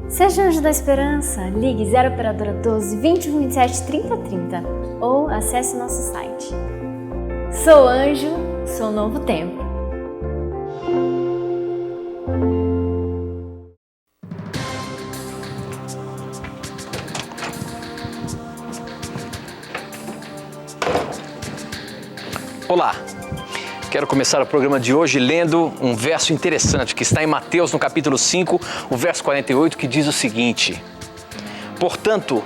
Seja Anjo da Esperança, ligue 0 operadora 12 21 27 30 30 ou acesse nosso site. Sou anjo, sou novo tempo. Olá! Quero começar o programa de hoje lendo um verso interessante que está em Mateus, no capítulo 5, o verso 48, que diz o seguinte: Portanto,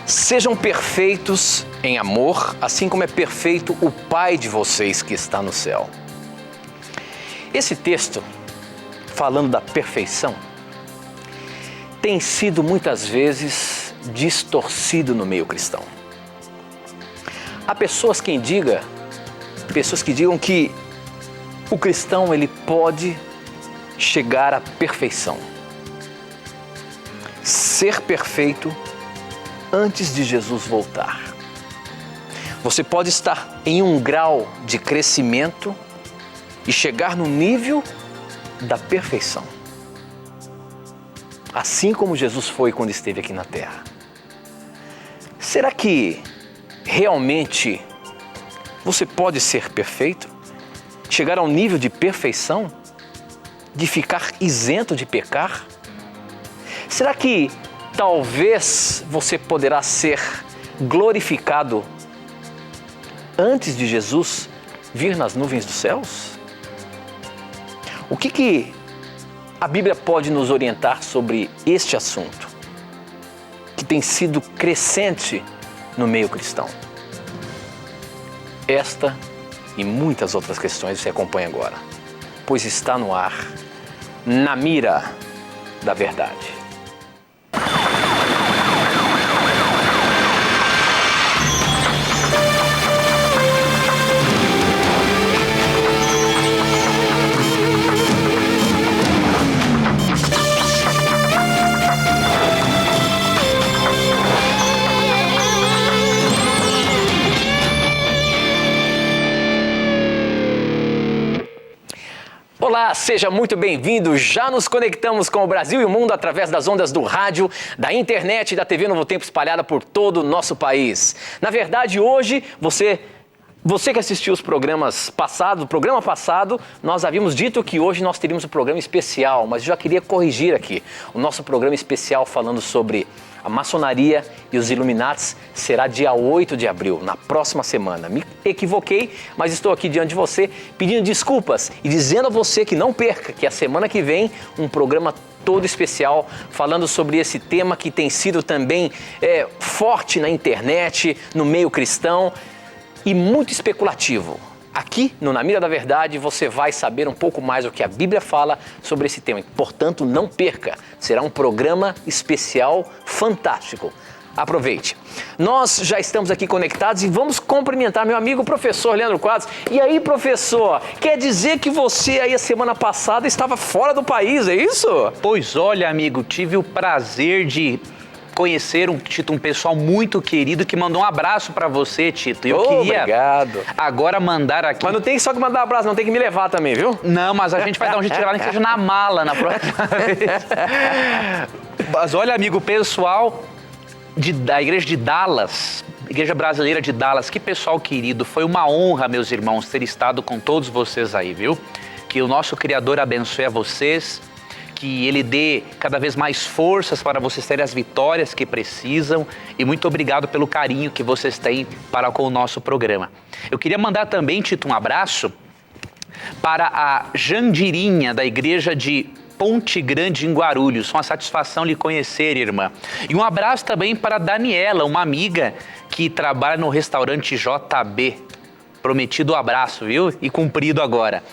sejam perfeitos em amor, assim como é perfeito o Pai de vocês que está no céu. Esse texto, falando da perfeição, tem sido muitas vezes distorcido no meio cristão. Há pessoas que digam que o cristão ele pode chegar à perfeição, ser perfeito antes de Jesus voltar. Você pode estar em um grau de crescimento e chegar no nível da perfeição, assim como Jesus foi quando esteve aqui na Terra. Será que realmente você pode ser perfeito? Chegar ao nível de perfeição? De ficar isento de pecar? Será que talvez você poderá ser glorificado antes de Jesus vir nas nuvens dos céus? O que a Bíblia pode nos orientar sobre este assunto, que tem sido crescente no meio cristão? Esta e muitas outras questões você acompanha agora, pois está no ar, Na Mira da Verdade. Olá, seja muito bem-vindo. Já nos conectamos com o Brasil e o mundo através das ondas do rádio, da internet e da TV Novo Tempo espalhada por todo o nosso país. Na verdade, hoje, você que assistiu os programas passados, o programa passado, nós havíamos dito que hoje nós teríamos um programa especial, mas eu já queria corrigir aqui. O nosso programa especial falando sobre a maçonaria e os Illuminatis será dia 8 de abril, na próxima semana. Me equivoquei, mas estou aqui diante de você pedindo desculpas e dizendo a você que não perca, que a semana que vem um programa todo especial falando sobre esse tema que tem sido também forte na internet, no meio cristão e muito especulativo. Aqui no Na Mira da Verdade você vai saber um pouco mais o que a Bíblia fala sobre esse tema. Portanto, não perca. Será um programa especial fantástico. Aproveite. Nós já estamos aqui conectados e vamos cumprimentar meu amigo professor Leandro Quadros. E aí, professor, quer dizer que você aí a semana passada estava fora do país, é isso? Pois olha, amigo, tive o prazer de conhecer um pessoal muito querido que mandou um abraço pra você, Tito. E eu queria obrigado. Agora mandar aqui... Mas não tem só que mandar um abraço, não tem que me levar também, viu? Não, mas a gente vai dar um jeito de levar, nem que seja na mala na próxima vez. Mas olha, amigo, pessoal da igreja de Dallas, igreja brasileira de Dallas, que pessoal querido. Foi uma honra, meus irmãos, ter estado com todos vocês aí, viu? Que o nosso Criador abençoe a vocês, que Ele dê cada vez mais forças para vocês terem as vitórias que precisam e muito obrigado pelo carinho que vocês têm para com o nosso programa. Eu queria mandar também, Tito, um abraço para a Jandirinha da igreja de Ponte Grande, em Guarulhos. Uma satisfação lhe conhecer, irmã. E um abraço também para a Daniela, uma amiga que trabalha no restaurante JB. Prometido o abraço, viu? E cumprido agora.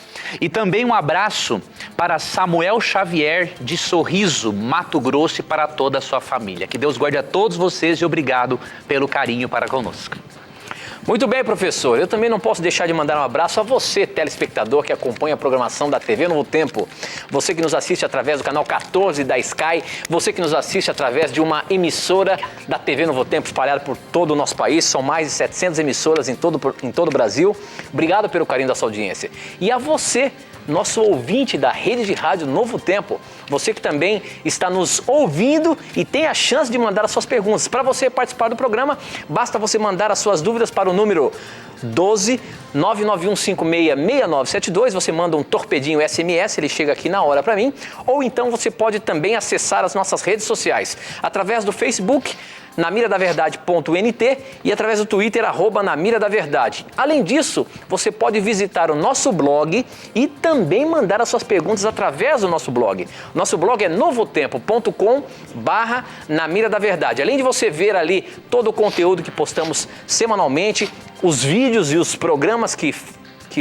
E também um abraço para Samuel Xavier, de Sorriso, Mato Grosso, e para toda a sua família. Que Deus guarde a todos vocês e obrigado pelo carinho para conosco. Muito bem, professor. Eu também não posso deixar de mandar um abraço a você, telespectador, que acompanha a programação da TV Novo Tempo. Você que nos assiste através do canal 14 da Sky, você que nos assiste através de uma emissora da TV Novo Tempo espalhada por todo o nosso país. São mais de 700 emissoras em todo o Brasil. Obrigado pelo carinho da sua audiência. E a você, nosso ouvinte da rede de rádio Novo Tempo. Você que também está nos ouvindo e tem a chance de mandar as suas perguntas. Para você participar do programa, basta você mandar as suas dúvidas para o número 12 991566972. Você manda um torpedinho SMS, ele chega aqui na hora para mim. Ou então você pode também acessar as nossas redes sociais através do Facebook, namiradaverdade.nt, e através do Twitter, @namiradaverdade. Além disso, você pode visitar o nosso blog e também mandar as suas perguntas através do nosso blog. Nosso blog é novotempo.com/namiradaverdade. Além de você ver ali todo o conteúdo que postamos semanalmente, os vídeos e os programas que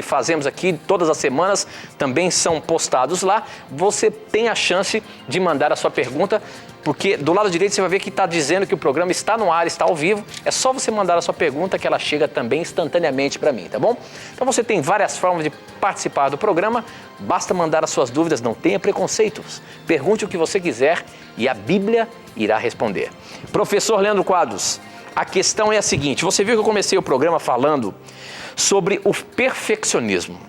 fazemos aqui todas as semanas também são postados lá. Você tem a chance de mandar a sua pergunta, porque do lado direito você vai ver que está dizendo que o programa está no ar, está ao vivo. É só você mandar a sua pergunta que ela chega também instantaneamente para mim, tá bom? Então você tem várias formas de participar do programa, basta mandar as suas dúvidas, não tenha preconceitos. Pergunte o que você quiser e a Bíblia irá responder. Professor Leandro Quadros, a questão é a seguinte: você viu que eu comecei o programa falando sobre o perfeccionismo.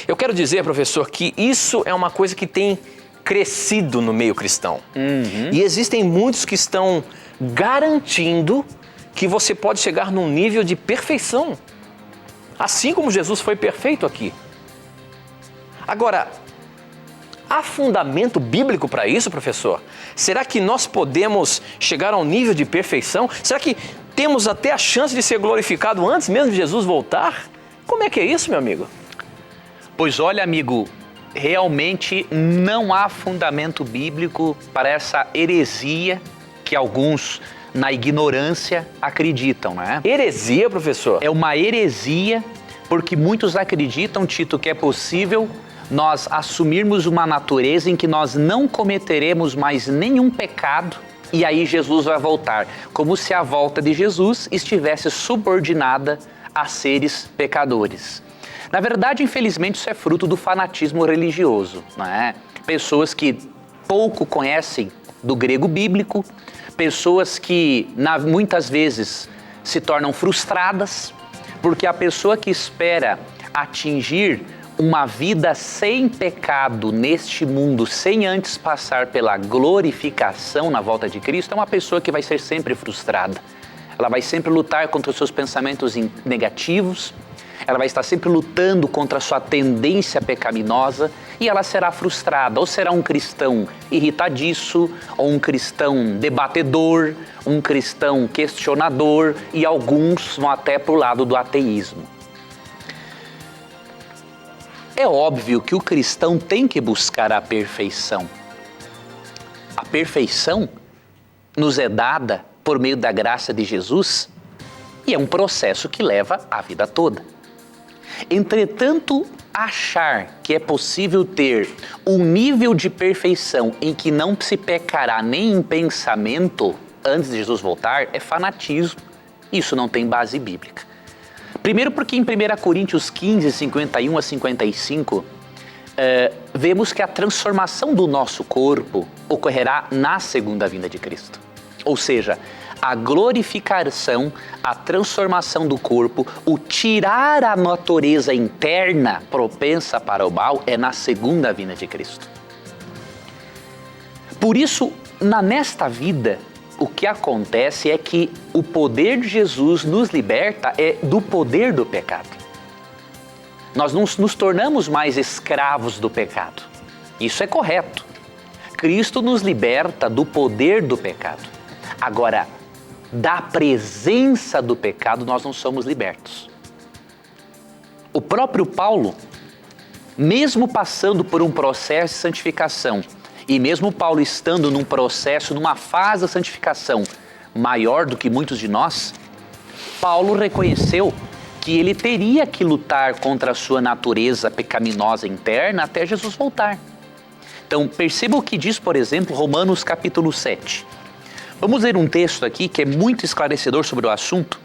Eu quero dizer, professor, que isso é uma coisa que tem crescido no meio cristão. E existem muitos que estão garantindo que você pode chegar num nível de perfeição, assim como Jesus foi perfeito aqui. Agora, há fundamento bíblico para isso, professor? Será que nós podemos chegar a um nível de perfeição? Será que temos até a chance de ser glorificado antes mesmo de Jesus voltar? Como é que é isso, meu amigo? Pois olha, amigo, realmente não há fundamento bíblico para essa heresia que alguns, na ignorância, acreditam, né? Heresia, professor? É uma heresia porque muitos acreditam, Tito, que é possível nós assumirmos uma natureza em que nós não cometeremos mais nenhum pecado e aí Jesus vai voltar, como se a volta de Jesus estivesse subordinada a seres pecadores. Na verdade, infelizmente, isso é fruto do fanatismo religioso, não é? Pessoas que pouco conhecem do grego bíblico, pessoas que muitas vezes se tornam frustradas, porque a pessoa que espera atingir uma vida sem pecado neste mundo, sem antes passar pela glorificação na volta de Cristo, é uma pessoa que vai ser sempre frustrada. Ela vai sempre lutar contra os seus pensamentos negativos, ela vai estar sempre lutando contra a sua tendência pecaminosa e ela será frustrada. Ou será um cristão irritadiço, ou um cristão debatedor, um cristão questionador, e alguns vão até para o lado do ateísmo. É óbvio que o cristão tem que buscar a perfeição. A perfeição nos é dada por meio da graça de Jesus e é um processo que leva a vida toda. Entretanto, achar que é possível ter um nível de perfeição em que não se pecará nem em pensamento antes de Jesus voltar é fanatismo. Isso não tem base bíblica. Primeiro porque em 1 Coríntios 15, 51 a 55, vemos que a transformação do nosso corpo ocorrerá na segunda vinda de Cristo. Ou seja, a glorificação, a transformação do corpo, o tirar a natureza interna propensa para o mal é na segunda vinda de Cristo. Por isso, nesta vida, o que acontece é que o poder de Jesus nos liberta do poder do pecado. Nós não nos tornamos mais escravos do pecado. Isso é correto. Cristo nos liberta do poder do pecado. Agora, da presença do pecado, nós não somos libertos. O próprio Paulo, mesmo passando por um processo de santificação, e mesmo Paulo estando num processo, numa fase da santificação maior do que muitos de nós, Paulo reconheceu que ele teria que lutar contra a sua natureza pecaminosa interna até Jesus voltar. Então, perceba o que diz, por exemplo, Romanos capítulo 7. Vamos ler um texto aqui que é muito esclarecedor sobre o assunto.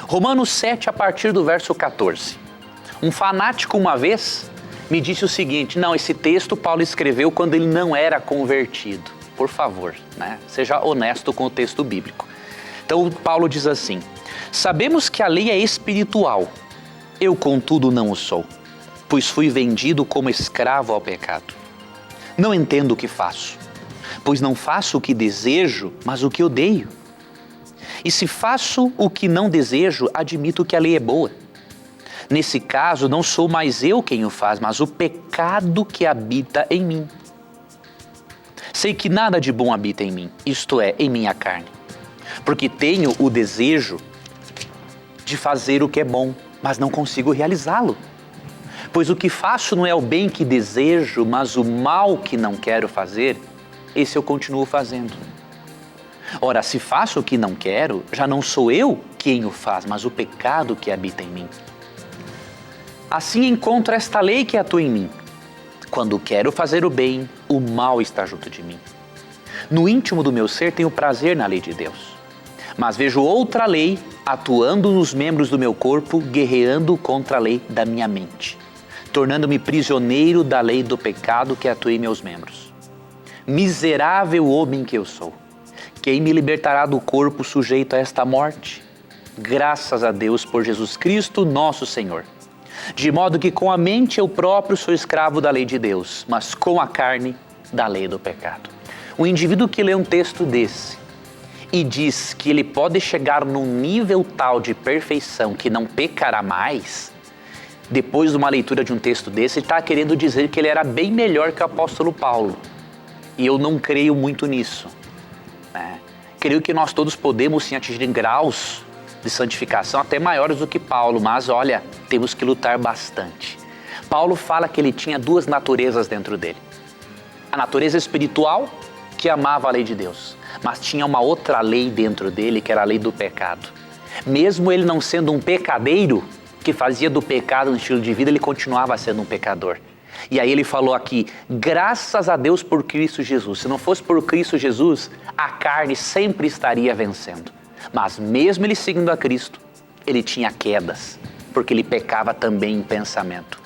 Romanos 7, a partir do verso 14. Um fanático uma vez me disse o seguinte: não, esse texto Paulo escreveu quando ele não era convertido. Por favor, né? Seja honesto com o texto bíblico. Então Paulo diz assim: sabemos que a lei é espiritual, eu contudo não o sou, pois fui vendido como escravo ao pecado. Não entendo o que faço, pois não faço o que desejo, mas o que odeio. E se faço o que não desejo, admito que a lei é boa. Nesse caso, não sou mais eu quem o faz, mas o pecado que habita em mim. Sei que nada de bom habita em mim, isto é, em minha carne. Porque tenho o desejo de fazer o que é bom, mas não consigo realizá-lo. Pois o que faço não é o bem que desejo, mas o mal que não quero fazer, esse eu continuo fazendo. Ora, se faço o que não quero, já não sou eu quem o faz, mas o pecado que habita em mim. Assim encontro esta lei que atua em mim. Quando quero fazer o bem, o mal está junto de mim. No íntimo do meu ser tenho prazer na lei de Deus. Mas vejo outra lei atuando nos membros do meu corpo, guerreando contra a lei da minha mente, tornando-me prisioneiro da lei do pecado que atua em meus membros. Miserável homem que eu sou! Quem me libertará do corpo sujeito a esta morte? Graças a Deus por Jesus Cristo, nosso Senhor. De modo que com a mente eu próprio sou escravo da lei de Deus, mas com a carne da lei do pecado. O indivíduo que lê um texto desse e diz que ele pode chegar num nível tal de perfeição que não pecará mais, depois de uma leitura de um texto desse, ele está querendo dizer que ele era bem melhor que o apóstolo Paulo. E eu não creio muito nisso. Creio que nós todos podemos sim atingir graus de santificação até maiores do que Paulo, mas olha, temos que lutar bastante. Paulo fala que ele tinha duas naturezas dentro dele. A natureza espiritual, que amava a lei de Deus, mas tinha uma outra lei dentro dele, que era a lei do pecado. Mesmo ele não sendo um pecadeiro, que fazia do pecado um estilo de vida, ele continuava sendo um pecador. E aí ele falou aqui, graças a Deus por Cristo Jesus. Se não fosse por Cristo Jesus, a carne sempre estaria vencendo. Mas mesmo ele seguindo a Cristo, ele tinha quedas, porque ele pecava também em pensamento.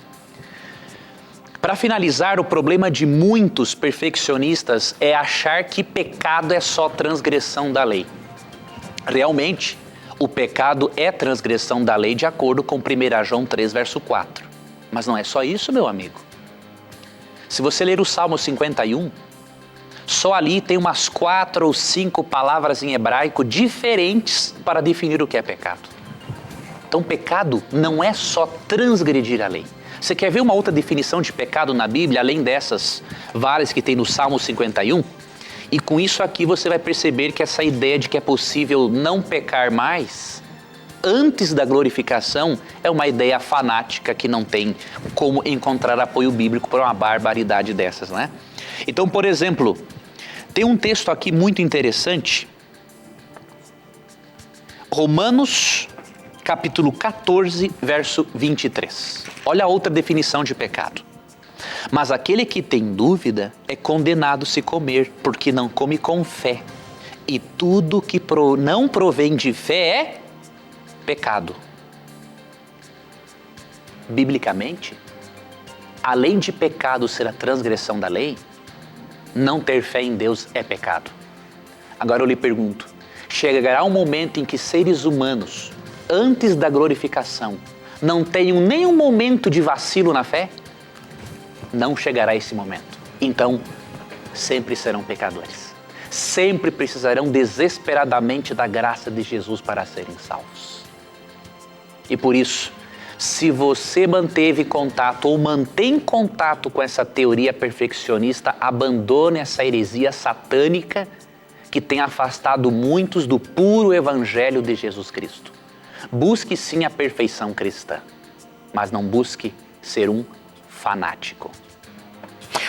Para finalizar, o problema de muitos perfeccionistas é achar que pecado é só transgressão da lei. Realmente, o pecado é transgressão da lei de acordo com 1 João 3, verso 4. Mas não é só isso, meu amigo. Se você ler o Salmo 51, só ali tem umas 4 ou 5 palavras em hebraico diferentes para definir o que é pecado. Então, pecado não é só transgredir a lei. Você quer ver uma outra definição de pecado na Bíblia, além dessas várias que tem no Salmo 51? E com isso aqui você vai perceber que essa ideia de que é possível não pecar mais antes da glorificação é uma ideia fanática que não tem como encontrar apoio bíblico para uma barbaridade dessas, né? Então, por exemplo, tem um texto aqui muito interessante, Romanos capítulo 14, verso 23. Olha a outra definição de pecado. Mas aquele que tem dúvida é condenado se comer, porque não come com fé. E tudo que não provém de fé é pecado. Biblicamente, além de pecado ser a transgressão da lei, não ter fé em Deus é pecado. Agora eu lhe pergunto, chegará um momento em que seres humanos, antes da glorificação, não tenham nenhum momento de vacilo na fé? Não chegará esse momento. Então, sempre serão pecadores. Sempre precisarão desesperadamente da graça de Jesus para serem salvos. E por isso, se você manteve contato ou mantém contato com essa teoria perfeccionista, abandone essa heresia satânica que tem afastado muitos do puro evangelho de Jesus Cristo. Busque sim a perfeição cristã, mas não busque ser um fanático.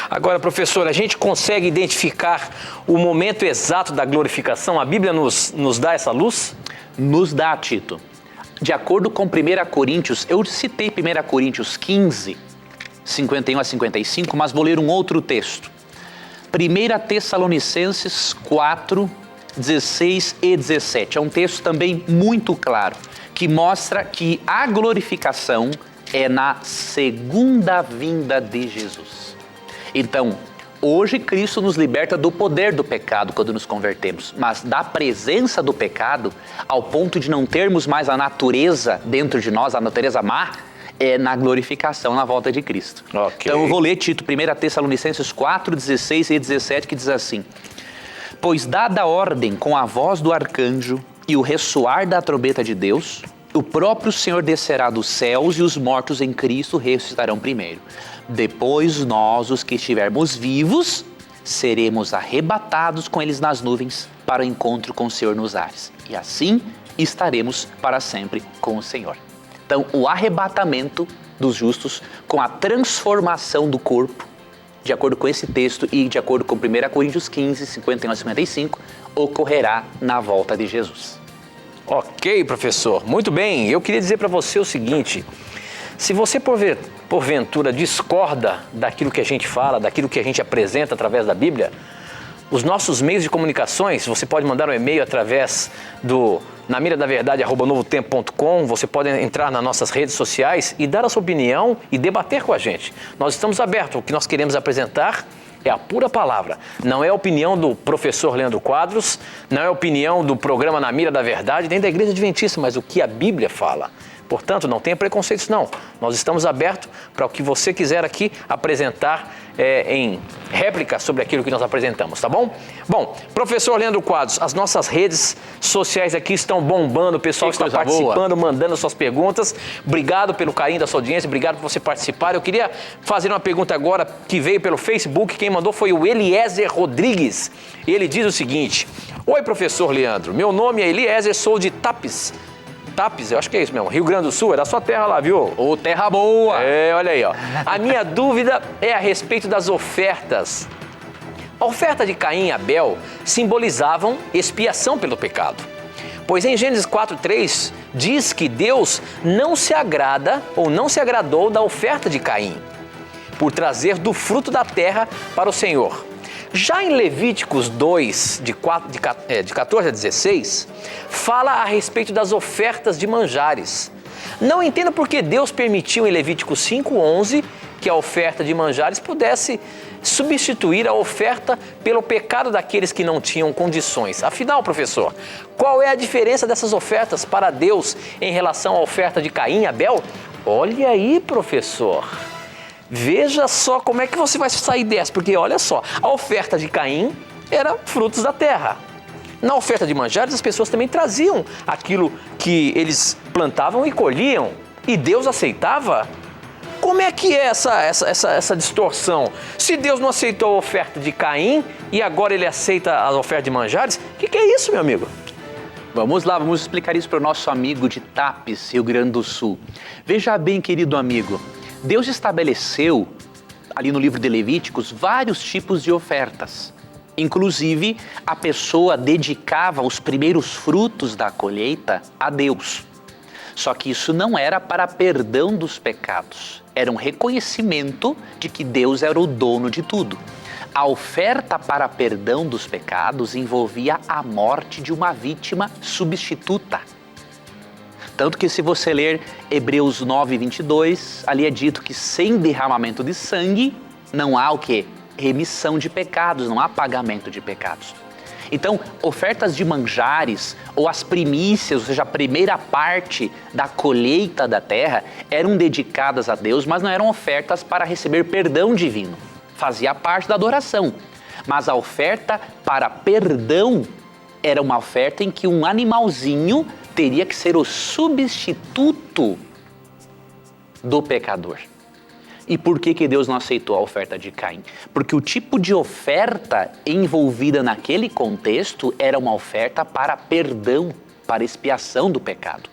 Agora, professor, a gente consegue identificar o momento exato da glorificação? A Bíblia nos dá essa luz? Nos dá, Tito. De acordo com 1 Coríntios, eu citei 1 Coríntios 15, 51 a 55, mas vou ler um outro texto. 1 Tessalonicenses 4, 16 e 17. É um texto também muito claro, que mostra que a glorificação é na segunda vinda de Jesus. Então, hoje Cristo nos liberta do poder do pecado quando nos convertemos, mas da presença do pecado, ao ponto de não termos mais a natureza dentro de nós, a natureza má, é na glorificação, na volta de Cristo. Ok. Então eu vou ler, Tito, 1 Tessalonicenses 4, 16 e 17, que diz assim: pois dada a ordem com a voz do arcanjo e o ressoar da trombeta de Deus, o próprio Senhor descerá dos céus e os mortos em Cristo ressuscitarão primeiro. Depois nós, os que estivermos vivos, seremos arrebatados com eles nas nuvens para o encontro com o Senhor nos ares. E assim estaremos para sempre com o Senhor. Então, o arrebatamento dos justos com a transformação do corpo, de acordo com esse texto e de acordo com 1 Coríntios 15, 51 a 55, ocorrerá na volta de Jesus. Ok, professor. Muito bem. Eu queria dizer para você o seguinte: se você porventura discorda daquilo que a gente fala, daquilo que a gente apresenta através da Bíblia, os nossos meios de comunicações, você pode mandar um e-mail através do namiradaverdade@novotempo.com, você pode entrar nas nossas redes sociais e dar a sua opinião e debater com a gente. Nós estamos abertos, o que nós queremos apresentar é a pura palavra, não é a opinião do professor Leandro Quadros, não é a opinião do programa Na Mira da Verdade, nem da Igreja Adventista, mas o que a Bíblia fala. Portanto, não tenha preconceitos não, nós estamos abertos para o que você quiser aqui apresentar em réplica sobre aquilo que nós apresentamos, tá bom? Bom, professor Leandro Quadros, as nossas redes sociais aqui estão bombando, o pessoal está participando, mandando suas perguntas. Obrigado pelo carinho da sua audiência, obrigado por você participar. Eu queria fazer uma pergunta agora que veio pelo Facebook, quem mandou foi o Eliezer Rodrigues. Ele diz o seguinte: oi, professor Leandro, meu nome é Eliezer, sou de Tapes, eu acho que é isso mesmo, Rio Grande do Sul, é da sua terra lá, viu? Ô, terra boa! É, olha aí, ó. A minha dúvida é a respeito das ofertas. A oferta de Caim e Abel simbolizavam expiação pelo pecado. Pois em Gênesis 4:3 diz que Deus não se agrada ou não se agradou da oferta de Caim, por trazer do fruto da terra para o Senhor. Já em Levíticos 2, de 14 a 16, fala a respeito das ofertas de manjares. Não entendo por que Deus permitiu em Levítico 5:11 que a oferta de manjares pudesse substituir a oferta pelo pecado daqueles que não tinham condições. Afinal, professor, qual é a diferença dessas ofertas para Deus em relação à oferta de Caim e Abel? Olha aí, professor. Veja só como é que você vai sair dessa, porque olha só, a oferta de Caim era frutos da terra. Na oferta de manjares, as pessoas também traziam aquilo que eles plantavam e colhiam, e Deus aceitava? Como é que é essa distorção? Se Deus não aceitou a oferta de Caim e agora ele aceita a oferta de manjares, o que é isso, meu amigo? Vamos lá, vamos explicar isso para o nosso amigo de Tapes, Rio Grande do Sul. Veja bem, querido amigo, Deus estabeleceu, ali no livro de Levíticos, vários tipos de ofertas. Inclusive, a pessoa dedicava os primeiros frutos da colheita a Deus. Só que isso não era para perdão dos pecados. Era um reconhecimento de que Deus era o dono de tudo. A oferta para perdão dos pecados envolvia a morte de uma vítima substituta. Tanto que se você ler Hebreus 9:22, ali é dito que sem derramamento de sangue não há o quê? Remissão de pecados, não há pagamento de pecados. Então, ofertas de manjares ou as primícias, ou seja, a primeira parte da colheita da terra, eram dedicadas a Deus, mas não eram ofertas para receber perdão divino. Fazia parte da adoração. Mas a oferta para perdão era uma oferta em que um animalzinho teria que ser o substituto do pecador. E por que Deus não aceitou a oferta de Caim? Porque o tipo de oferta envolvida naquele contexto era uma oferta para perdão, para expiação do pecado.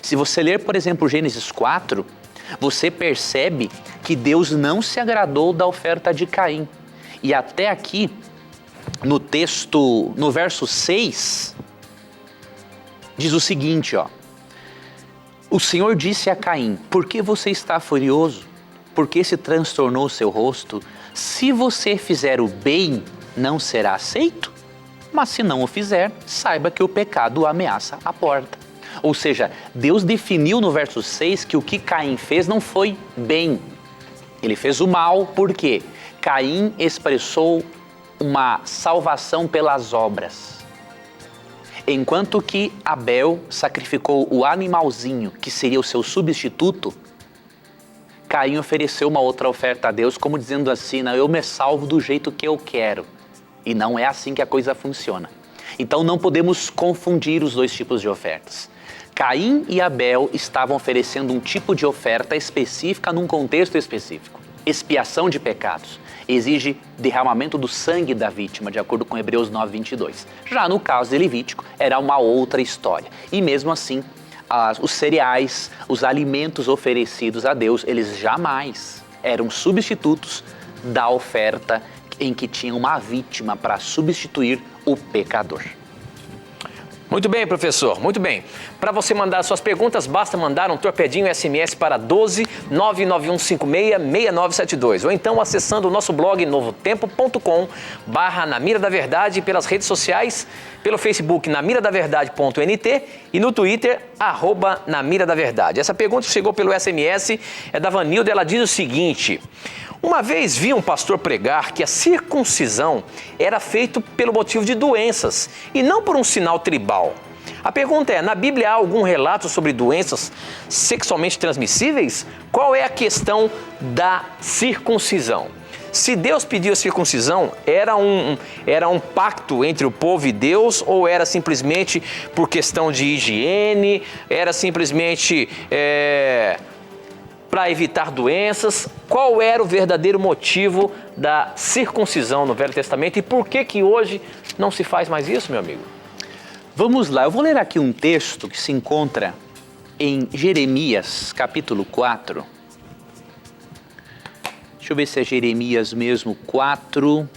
Se você ler, por exemplo, Gênesis 4, você percebe que Deus não se agradou da oferta de Caim. E até aqui, no texto, no verso 6, diz o seguinte, ó. O Senhor disse a Caim: por que você está furioso? Por que se transtornou o seu rosto? Se você fizer o bem, não será aceito? Mas se não o fizer, saiba que o pecado ameaça a porta. Ou seja, Deus definiu no verso 6 que o que Caim fez não foi bem. Ele fez o mal, por quê? Caim expressou uma salvação pelas obras. Enquanto que Abel sacrificou o animalzinho, que seria o seu substituto, Caim ofereceu uma outra oferta a Deus, como dizendo assim, não, eu me salvo do jeito que eu quero. E não é assim que a coisa funciona. Então não podemos confundir os dois tipos de ofertas. Caim e Abel estavam oferecendo um tipo de oferta específica num contexto específico. Expiação de pecados. Exige derramamento do sangue da vítima, de acordo com Hebreus 9:22. Já no caso de Levítico, era uma outra história. E mesmo assim, os cereais, os alimentos oferecidos a Deus, eles jamais eram substitutos da oferta em que tinha uma vítima para substituir o pecador. Muito bem, professor, muito bem. Para você mandar suas perguntas, basta mandar um torpedinho SMS para 12 99156 6972 ou então acessando o nosso blog novotempo.com/Na Mira da Verdade, pelas redes sociais, pelo Facebook namiradaverdade.nt e no Twitter @Na Mira da Verdade. Essa pergunta chegou pelo SMS, é da Vanilda, ela diz o seguinte: uma vez vi um pastor pregar que a circuncisão era feita pelo motivo de doenças e não por um sinal tribal. A pergunta é, na Bíblia há algum relato sobre doenças sexualmente transmissíveis? Qual é a questão da circuncisão? Se Deus pediu a circuncisão, era um pacto entre o povo e Deus ou era simplesmente por questão de higiene, era simplesmente para evitar doenças? Qual era o verdadeiro motivo da circuncisão no Velho Testamento e por que hoje não se faz mais isso, meu amigo? Vamos lá, eu vou ler aqui um texto que se encontra em Jeremias, capítulo 4. Deixa eu ver se é Jeremias mesmo, 4.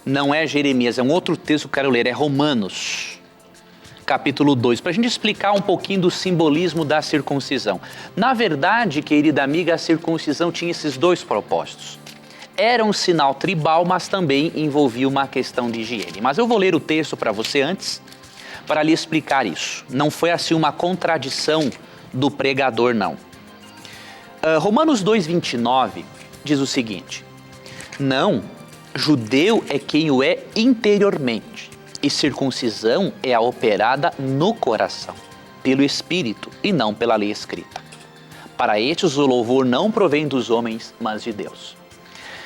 Não é Jeremias, é um outro texto que eu quero ler, é Romanos, capítulo 2, para a gente explicar um pouquinho do simbolismo da circuncisão. Na verdade, querida amiga, a circuncisão tinha esses dois propósitos. Era um sinal tribal, mas também envolvia uma questão de higiene. Mas eu vou ler o texto para você antes, para lhe explicar isso. Não foi assim uma contradição do pregador, não. Romanos 2:29 diz o seguinte: não, judeu é quem o é interiormente, e circuncisão é a operada no coração, pelo Espírito e não pela lei escrita. Para estes o louvor não provém dos homens, mas de Deus.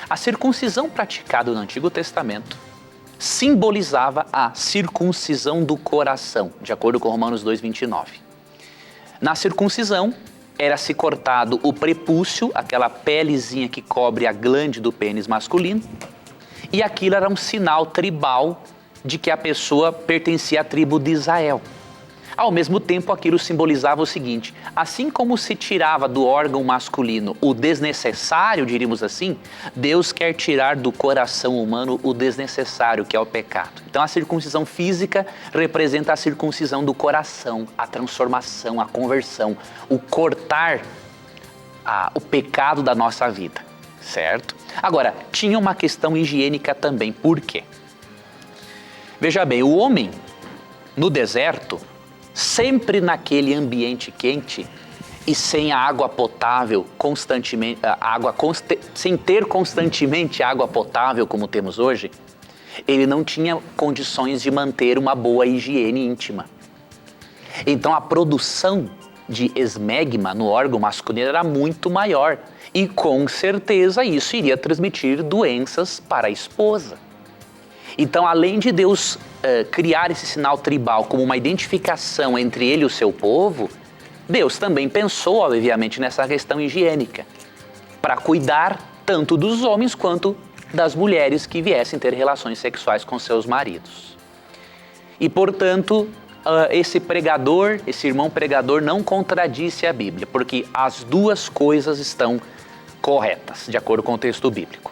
A circuncisão praticada no Antigo Testamento simbolizava a circuncisão do coração, de acordo com Romanos 2:29. Na circuncisão, era-se cortado o prepúcio, aquela pelezinha que cobre a glande do pênis masculino, e aquilo era um sinal tribal de que a pessoa pertencia à tribo de Israel. Ao mesmo tempo, aquilo simbolizava o seguinte: assim como se tirava do órgão masculino o desnecessário, diríamos assim, Deus quer tirar do coração humano o desnecessário, que é o pecado. Então a circuncisão física representa a circuncisão do coração, a transformação, a conversão, o cortar o pecado da nossa vida, certo? Agora, tinha uma questão higiênica também. Por quê? Veja bem, o homem no deserto, sempre naquele ambiente quente e sem a água potável constantemente, sem ter constantemente água potável como temos hoje, ele não tinha condições de manter uma boa higiene íntima. Então a produção de esmegma no órgão masculino era muito maior e com certeza isso iria transmitir doenças para a esposa. Então, além de Deus criar esse sinal tribal como uma identificação entre ele e o seu povo, Deus também pensou, obviamente, nessa questão higiênica, para cuidar tanto dos homens quanto das mulheres que viessem ter relações sexuais com seus maridos. E, portanto, esse pregador, esse irmão pregador não contradisse a Bíblia, porque as duas coisas estão corretas, de acordo com o texto bíblico.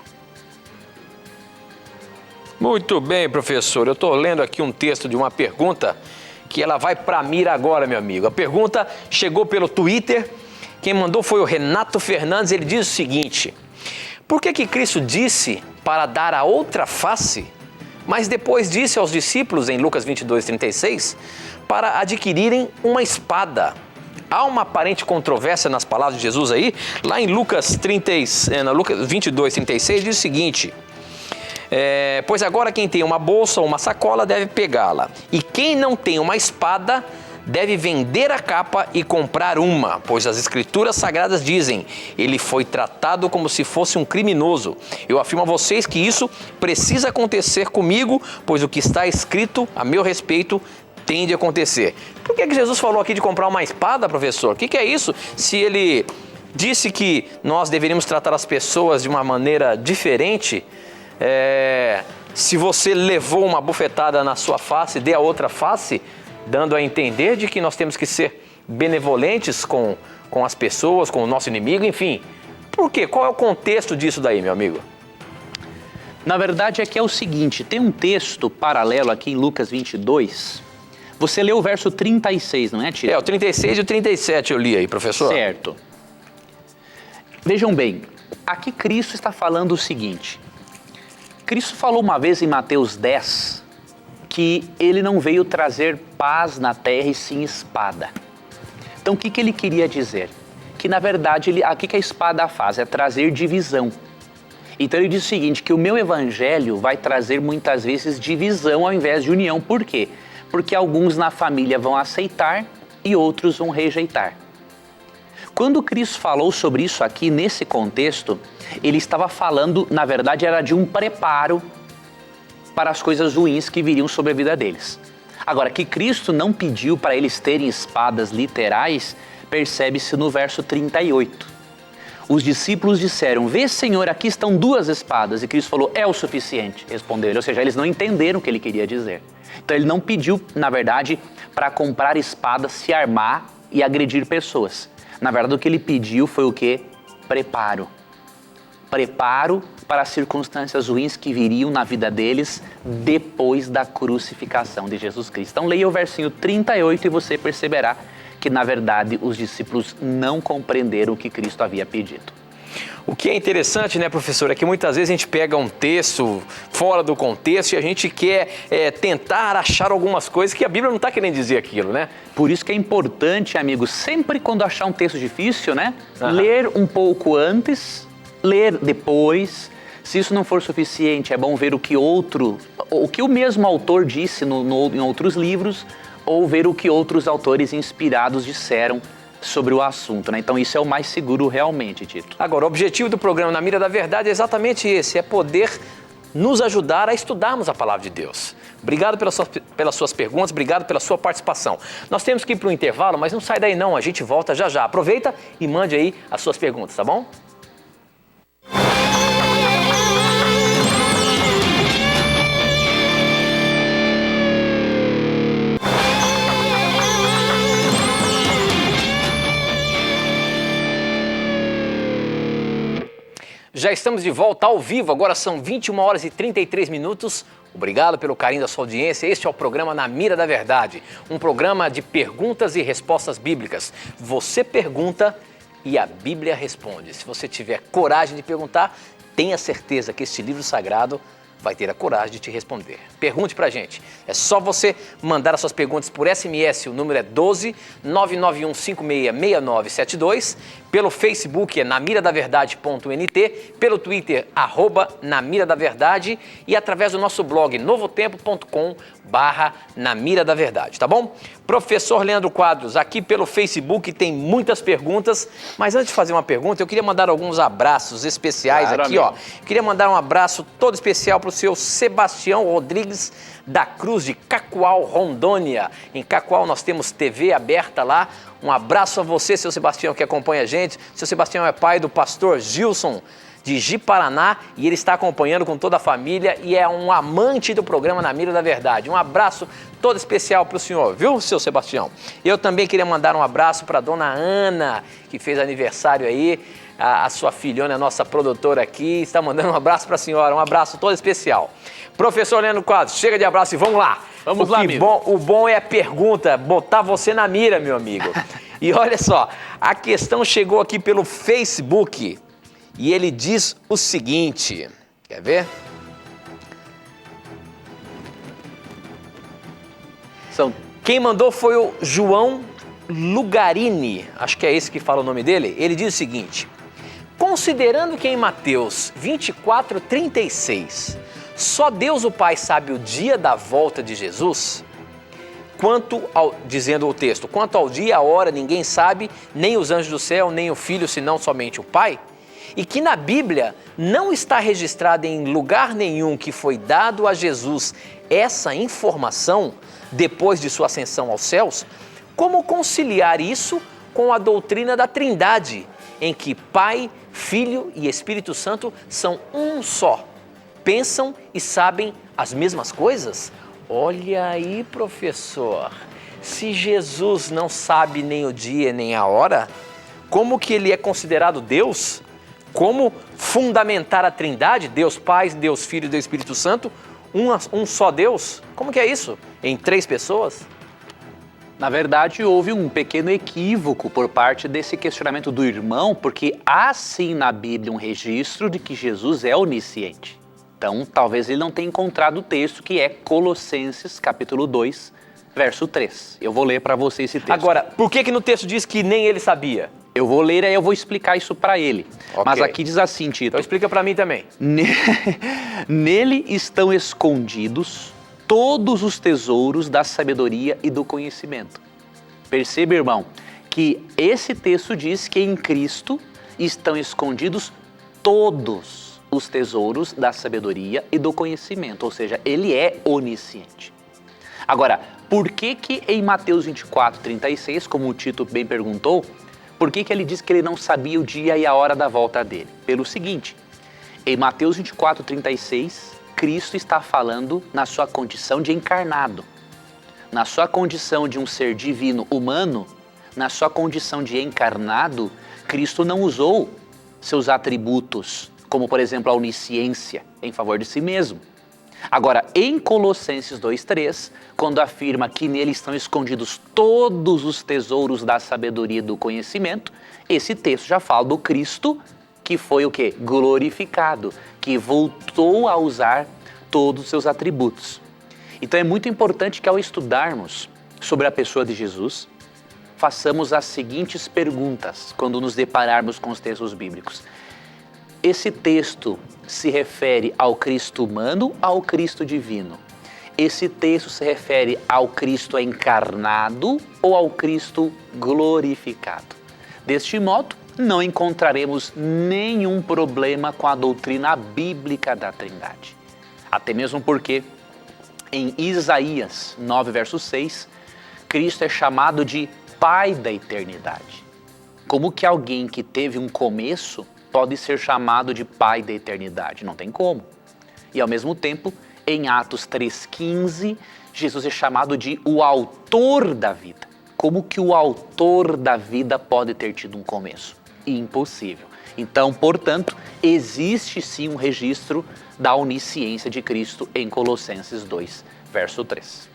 Muito bem, professor. Eu estou lendo aqui um texto de uma pergunta que ela vai para a mira agora, meu amigo. A pergunta chegou pelo Twitter. Quem mandou foi o Renato Fernandes. Ele diz o seguinte: por que Cristo disse para dar a outra face, mas depois disse aos discípulos em Lucas 22:36 para adquirirem uma espada? Há uma aparente controvérsia nas palavras de Jesus aí. Lá em Lucas 22:36 diz o seguinte: pois agora quem tem uma bolsa ou uma sacola deve pegá-la, e quem não tem uma espada deve vender a capa e comprar uma, pois as Escrituras Sagradas dizem: ele foi tratado como se fosse um criminoso. Eu afirmo a vocês que isso precisa acontecer comigo, pois o que está escrito a meu respeito tem de acontecer. Por que Jesus falou aqui de comprar uma espada, professor? O que é isso? Se ele disse que nós deveríamos tratar as pessoas de uma maneira diferente, se você levou uma bufetada na sua face, dê a outra face, dando a entender de que nós temos que ser benevolentes com as pessoas, com o nosso inimigo, enfim. Por quê? Qual é o contexto disso daí, meu amigo? Na verdade, é o seguinte, tem um texto paralelo aqui em Lucas 22. Você leu o verso 36, não é, Tito? O 36 e o 37 eu li aí, professor. Certo. Vejam bem, aqui Cristo está falando o seguinte. Cristo falou uma vez em Mateus 10 que ele não veio trazer paz na terra e sim espada. Então o que ele queria dizer? Que na verdade, aqui que a espada faz é trazer divisão. Então ele diz o seguinte, que o meu evangelho vai trazer muitas vezes divisão ao invés de união. Por quê? Porque alguns na família vão aceitar e outros vão rejeitar. Quando Cristo falou sobre isso aqui, nesse contexto, ele estava falando, na verdade, era de um preparo para as coisas ruins que viriam sobre a vida deles. Agora, que Cristo não pediu para eles terem espadas literais, percebe-se no verso 38. Os discípulos disseram: vê, Senhor, aqui estão 2 espadas. E Cristo falou: é o suficiente, respondeu ele. Ou seja, eles não entenderam o que ele queria dizer. Então ele não pediu, na verdade, para comprar espadas, se armar e agredir pessoas. Na verdade, o que ele pediu foi o quê? Preparo. Preparo para as circunstâncias ruins que viriam na vida deles depois da crucificação de Jesus Cristo. Então leia o versinho 38 e você perceberá que, na verdade, os discípulos não compreenderam o que Cristo havia pedido. O que é interessante, né, professor, é que muitas vezes a gente pega um texto fora do contexto e a gente quer tentar achar algumas coisas que a Bíblia não está querendo dizer aquilo, né? Por isso que é importante, amigo, sempre quando achar um texto difícil, né, ler um pouco antes, ler depois. Se isso não for suficiente, é bom ver o que o mesmo autor disse em outros livros, ou ver o que outros autores inspirados disseram sobre o assunto, né? Então isso é o mais seguro realmente, Tito. Agora, o objetivo do programa Na Mira da Verdade é exatamente esse, é poder nos ajudar a estudarmos a Palavra de Deus. Obrigado pelas suas perguntas, obrigado pela sua participação. Nós temos que ir para o intervalo, mas não sai daí não, a gente volta já já. Aproveita e mande aí as suas perguntas, tá bom? Já estamos de volta ao vivo, agora são 21 horas e 33 minutos. Obrigado pelo carinho da sua audiência. Este é o programa Na Mira da Verdade, um programa de perguntas e respostas bíblicas. Você pergunta e a Bíblia responde. Se você tiver coragem de perguntar, tenha certeza que este livro sagrado vai ter a coragem de te responder. Pergunte pra gente. É só você mandar as suas perguntas por SMS, o número é 12 991 566972. Pelo Facebook é namiradaverdade.nt, pelo Twitter, @namiradaverdade e através do nosso blog novotempo.com/namiradaverdade, tá bom? Professor Leandro Quadros, aqui pelo Facebook tem muitas perguntas, mas antes de fazer uma pergunta, eu queria mandar alguns abraços especiais aqui, amigo. Ó. Queria mandar um abraço todo especial pro seu Sebastião Rodrigues da Cruz de Cacoal, Rondônia. Em Cacoal nós temos TV aberta lá. Um abraço a você, seu Sebastião, que acompanha a gente. Seu Sebastião é pai do pastor Gilson de Ji-Paraná e ele está acompanhando com toda a família e é um amante do programa Na Mira da Verdade. Um abraço todo especial para o senhor, viu, seu Sebastião? Eu também queria mandar um abraço para a dona Ana, que fez aniversário aí. A sua filhona, a nossa produtora aqui, está mandando um abraço para a senhora, um abraço todo especial. Professor Leandro Quadros, chega de abraço e vamos lá. Vamos lá, amigo. O bom é a pergunta, botar você na mira, meu amigo. E olha só, a questão chegou aqui pelo Facebook e ele diz o seguinte, quer ver? Quem mandou foi o João Lugarini, acho que é esse que fala o nome dele. Ele diz o seguinte: considerando que em Mateus 24:36 só Deus o Pai sabe o dia da volta de Jesus, dizendo o texto, quanto ao dia e a hora ninguém sabe, nem os anjos do céu, nem o Filho, senão somente o Pai. E que na Bíblia não está registrado em lugar nenhum que foi dado a Jesus essa informação depois de sua ascensão aos céus, como conciliar isso com a doutrina da Trindade, em que Pai, Filho e Espírito Santo são um só, pensam e sabem as mesmas coisas? Olha aí, professor, se Jesus não sabe nem o dia nem a hora, como que ele é considerado Deus? Como fundamentar a Trindade, Deus Pai, Deus Filho e Deus Espírito Santo, um só Deus? Como que é isso? Em 3 pessoas? Na verdade, houve um pequeno equívoco por parte desse questionamento do irmão, porque há sim na Bíblia um registro de que Jesus é onisciente. Então, talvez ele não tenha encontrado o texto que é Colossenses, capítulo 2, verso 3. Eu vou ler para você esse texto. Agora, por que no texto diz que nem ele sabia? Eu vou ler e eu vou explicar isso para ele. Okay. Mas aqui diz assim, Tito. Então explica para mim também. Nele estão escondidos todos os tesouros da sabedoria e do conhecimento. Perceba, irmão, que esse texto diz que em Cristo estão escondidos todos os tesouros da sabedoria e do conhecimento, ou seja, ele é onisciente. Agora, por que em Mateus 24, 36, como o Tito bem perguntou, por que ele diz que ele não sabia o dia e a hora da volta dele? Pelo seguinte, em Mateus 24, 36, Cristo está falando na sua condição de encarnado, na sua condição de um ser divino humano, na sua condição de encarnado, Cristo não usou seus atributos, como por exemplo a onisciência, em favor de si mesmo. Agora, em Colossenses 2,3, quando afirma que nele estão escondidos todos os tesouros da sabedoria e do conhecimento, esse texto já fala do Cristo que foi o quê? Glorificado, que voltou a usar todos os seus atributos. Então é muito importante que ao estudarmos sobre a pessoa de Jesus, façamos as seguintes perguntas quando nos depararmos com os textos bíblicos. Esse texto se refere ao Cristo humano ou ao Cristo divino? Esse texto se refere ao Cristo encarnado ou ao Cristo glorificado? Deste modo, não encontraremos nenhum problema com a doutrina bíblica da Trindade. Até mesmo porque, em Isaías 9, verso 6, Cristo é chamado de Pai da eternidade. Como que alguém que teve um começo pode ser chamado de Pai da eternidade? Não tem como. E ao mesmo tempo, em Atos 3,15, Jesus é chamado de o autor da vida. Como que o autor da vida pode ter tido um começo? Impossível. Então, portanto, existe sim um registro da onisciência de Cristo em Colossenses 2, verso 3.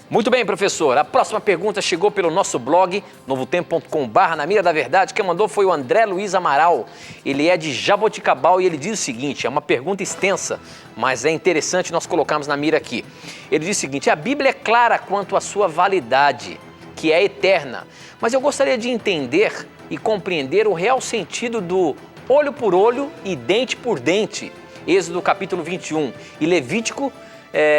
Muito bem, professor. A próxima pergunta chegou pelo nosso blog, novotempo.com/na mira da verdade. Quem mandou foi o André Luiz Amaral. Ele é de Jaboticabal e ele diz o seguinte, é uma pergunta extensa, mas é interessante nós colocarmos na mira aqui. Ele diz o seguinte, a Bíblia é clara quanto à sua validade, que é eterna, mas eu gostaria de entender e compreender o real sentido do olho por olho e dente por dente, Êxodo capítulo 21 e Levítico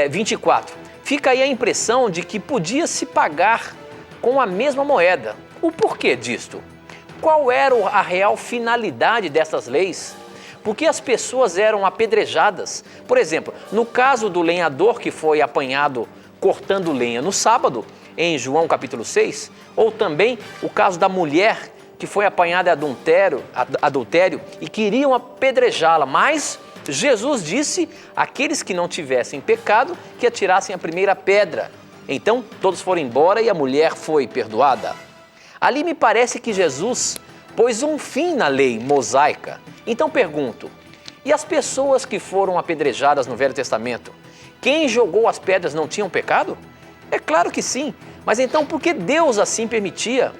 24. Fica aí a impressão de que podia se pagar com a mesma moeda. O porquê disto? Qual era a real finalidade dessas leis? Por que as pessoas eram apedrejadas? Por exemplo, no caso do lenhador que foi apanhado cortando lenha no sábado, em João capítulo 6, ou também o caso da mulher que foi apanhada em adultério e queriam apedrejá-la, mas Jesus disse àqueles que não tivessem pecado que atirassem a primeira pedra. Então todos foram embora e a mulher foi perdoada. Ali me parece que Jesus pôs um fim na lei mosaica. Então pergunto, e as pessoas que foram apedrejadas no Velho Testamento? Quem jogou as pedras não tinham pecado? É claro que sim, mas então por que Deus assim permitia?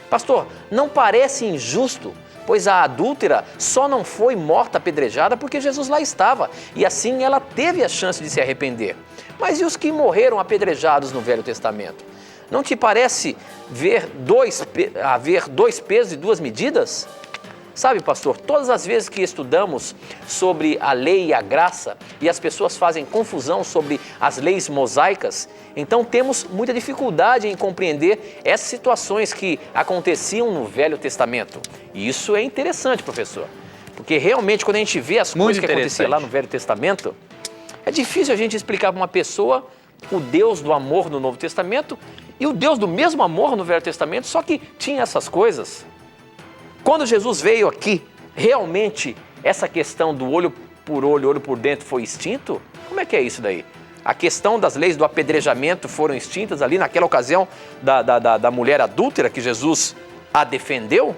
Pastor, não parece injusto, pois a adúltera só não foi morta apedrejada porque Jesus lá estava, e assim ela teve a chance de se arrepender. Mas e os que morreram apedrejados no Velho Testamento? Não te parece haver dois pesos e duas medidas? Sabe, pastor, todas as vezes que estudamos sobre a lei e a graça e as pessoas fazem confusão sobre as leis mosaicas, então temos muita dificuldade em compreender essas situações que aconteciam no Velho Testamento. E isso é interessante, professor, porque realmente quando a gente vê as coisas que aconteciam lá no Velho Testamento, é difícil a gente explicar para uma pessoa o Deus do amor no Novo Testamento e o Deus do mesmo amor no Velho Testamento, só que tinha essas coisas. Quando Jesus veio aqui, realmente essa questão do olho por dentro foi extinto? Como é que é isso daí? A questão das leis do apedrejamento foram extintas ali naquela ocasião da mulher adúltera que Jesus a defendeu?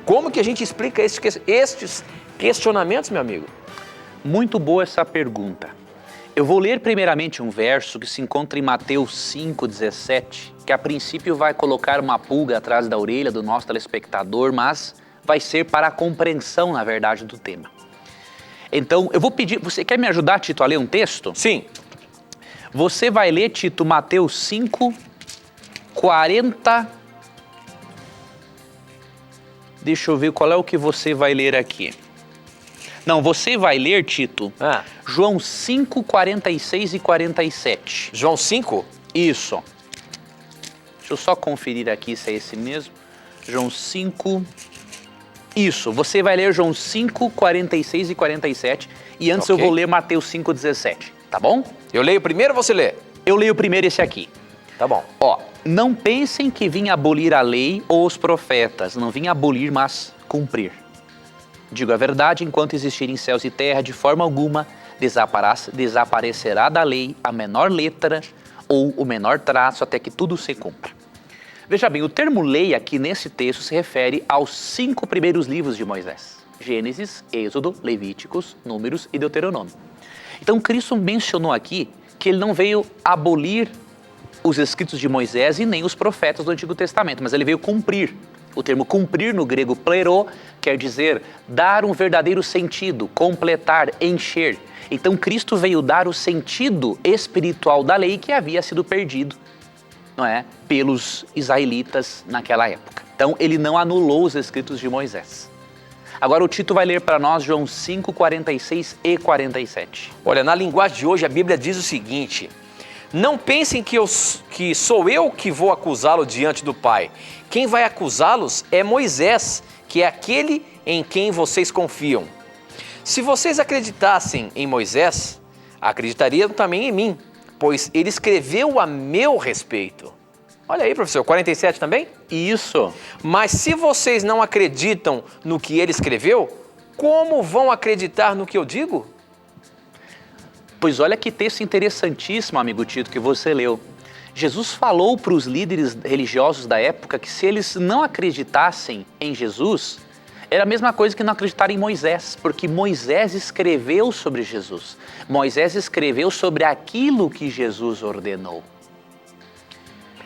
Como que a gente explica estes questionamentos, meu amigo? Muito boa essa pergunta. Eu vou ler primeiramente um verso que se encontra em Mateus 5,17, que a princípio vai colocar uma pulga atrás da orelha do nosso telespectador, mas vai ser para a compreensão, na verdade, do tema. Então, eu vou pedir... Você quer me ajudar, Tito, a ler um texto? Sim. Você vai ler, Tito, Mateus 5, 40... Deixa eu ver qual é o que você vai ler aqui. Não, você vai ler, Tito, João 5, 46 e 47. João 5? Isso. Deixa eu só conferir aqui se é esse mesmo. João 5... Isso, você vai ler João 5, 46 e 47. E antes eu vou ler Mateus 5, 17. Tá bom? Eu leio primeiro ou você lê? Eu leio primeiro esse aqui. Tá bom. Ó, não pensem que vim abolir a lei ou os profetas. Não vim abolir, mas cumprir. Digo a verdade, enquanto existirem céus e terra, de forma alguma desaparecerá da lei a menor letra ou o menor traço até que tudo se cumpra. Veja bem, o termo lei aqui nesse texto se refere aos 5 primeiros livros de Moisés. Gênesis, Êxodo, Levíticos, Números e Deuteronômio. Então Cristo mencionou aqui que ele não veio abolir os escritos de Moisés e nem os profetas do Antigo Testamento, mas ele veio cumprir. O termo cumprir no grego plero quer dizer dar um verdadeiro sentido, completar, encher. Então Cristo veio dar o sentido espiritual da lei que havia sido perdido, não é, pelos israelitas naquela época. Então ele não anulou os escritos de Moisés. Agora o Tito vai ler para nós João 5, 46 e 47. Olha, na linguagem de hoje a Bíblia diz o seguinte: não pensem que sou eu que vou acusá-lo diante do Pai. Quem vai acusá-los é Moisés, que é aquele em quem vocês confiam. Se vocês acreditassem em Moisés, acreditariam também em mim, pois ele escreveu a meu respeito. Olha aí, professor, 47 também? Isso. Mas se vocês não acreditam no que ele escreveu, como vão acreditar no que eu digo? Pois olha que texto interessantíssimo, amigo Tito, que você leu. Jesus falou para os líderes religiosos da época que se eles não acreditassem em Jesus, era a mesma coisa que não acreditar em Moisés, porque Moisés escreveu sobre Jesus. Moisés escreveu sobre aquilo que Jesus ordenou.